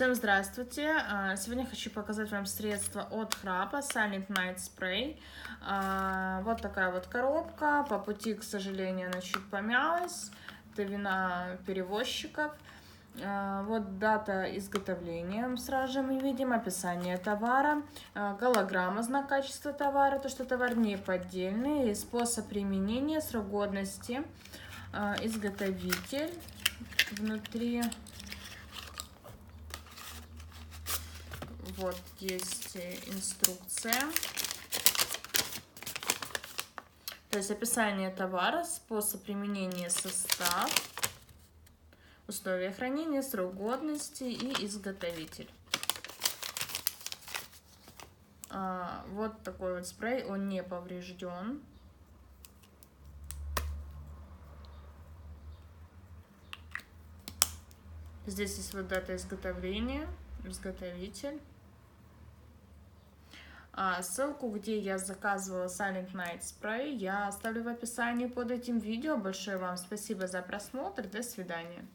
Всем здравствуйте! Сегодня хочу показать вам средство от Храпа Silent Night Spray. Вот такая вот коробка. По пути, к сожалению, она чуть помялась. Это вина перевозчиков. Вот дата изготовления. Сразу же мы видим описание товара, голограмма, знак качества товара, то, что товар не поддельный, способ применения, срок годности, изготовитель. Внутри вот есть инструкция, то есть описание товара, способ применения, состав, условия хранения, срок годности и изготовитель. Вот такой вот спрей, он не поврежден. Здесь есть вот дата изготовления, изготовитель. Ссылку, где я заказывала Silent Night Spray, я оставлю в описании под этим видео. Большое вам спасибо за просмотр. До свидания.